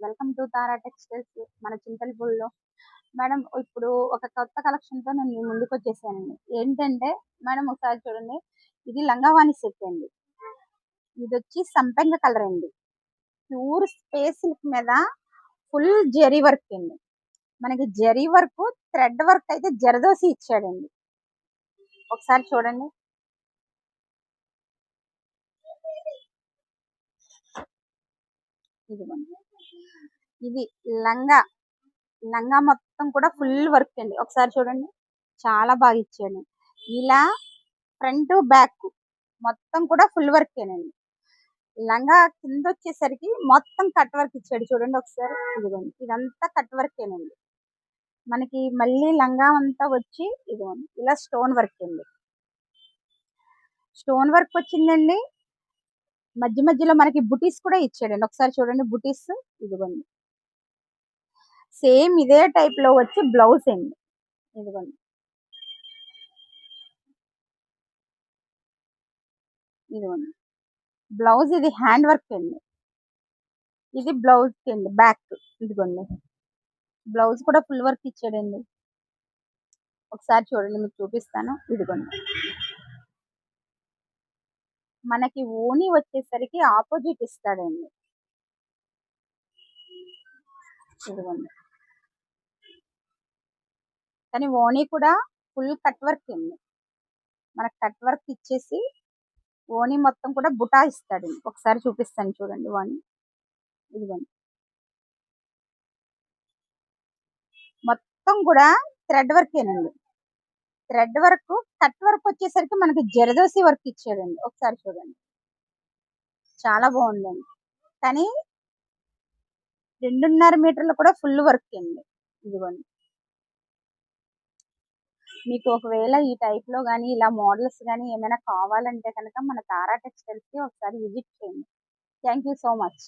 Welcome to Tara textiles మన చింతలపూడిలో. Madam ఇప్పుడు ఒక కొత్త కలెక్షన్తో నేను మీ ముందుకు వచ్చేసానండి. ఏంటంటే మేడం ఒకసారి చూడండి, ఇది లంగావాణి సెట్ అండి. ఇది వచ్చి సంపెంగ కలర్ అండి. ప్యూర్ స్పేస్ సిల్క్ మీద ఫుల్ జరీ వర్క్ అండి. మనకి జరీ వర్క్, థ్రెడ్ వర్క్ అయితే జరదోసి ఇచ్చాడండి. ఒకసారి చూడండి. ఇది లంగా లంగా మొత్తం కూడా ఫుల్ వర్క్ అండి. ఒకసారి చూడండి, చాలా బాగా ఇచ్చాడు. ఇలా ఫ్రంట్ బ్యాక్ మొత్తం కూడా ఫుల్ వర్క్ ఏనండి. లంగా కింద వచ్చేసరికి మొత్తం కట్ వర్క్ ఇచ్చాడు. చూడండి ఒకసారి, ఇదిగోండి ఇదంతా కట్ వర్క్ ఏనండి. మనకి మళ్ళీ లంగా అంతా వచ్చి ఇదిగోండి ఇలా స్టోన్ వర్క్ అండి. స్టోన్ వర్క్ వచ్చిందండి. మధ్య మధ్యలో మనకి బుటీస్ కూడా ఇచ్చాడండి. ఒకసారి చూడండి బుటీస్, ఇదిగోండి సేమ్ ఇదే టైప్ లో వచ్చి బ్లౌజ్ అండి. ఇదిగోండి ఇదిగోండి బ్లౌజ్, ఇది హ్యాండ్ వర్క్ అండి. ఇది బ్లౌజ్ అండి, బ్యాక్ ఇదిగోండి బ్లౌజ్ కూడా ఫుల్ వర్క్ ఇచ్చాడండి. ఒకసారి చూడండి, మీకు చూపిస్తాను. ఇదిగోండి మనకి ఓణి వచ్చేసరికి ఆపోజిట్ ఇస్తాడండి. ఇదిగోండి కానీ ఓణి కూడా ఫుల్ కట్ వర్క్ అండి. మనకి కట్ వర్క్ ఇచ్చేసి ఓణి మొత్తం కూడా బుటా ఇస్తాడండి. ఒకసారి చూపిస్తాను చూడండి ఓణి. ఇదిగోండి మొత్తం కూడా థ్రెడ్ వర్క్ ఏనండి. థ్రెడ్ వర్క్, కట్ వర్క్ వచ్చేసరికి మనకి జరదోసి వర్క్ ఇచ్చాడండి. ఒకసారి చూడండి, చాలా బాగుందండి. కానీ 2.5 మీటర్లు కూడా ఫుల్ వర్క్ అండి. ఇదిగోండి మీకు ఒకవేళ ఈ టైప్ లో కానీ ఇలా మోడల్స్ కానీ ఏమైనా కావాలంటే కనుక మన తారా టెక్స్టైల్స్ కి ఒకసారి విజిట్ చేయండి. Thank you so much.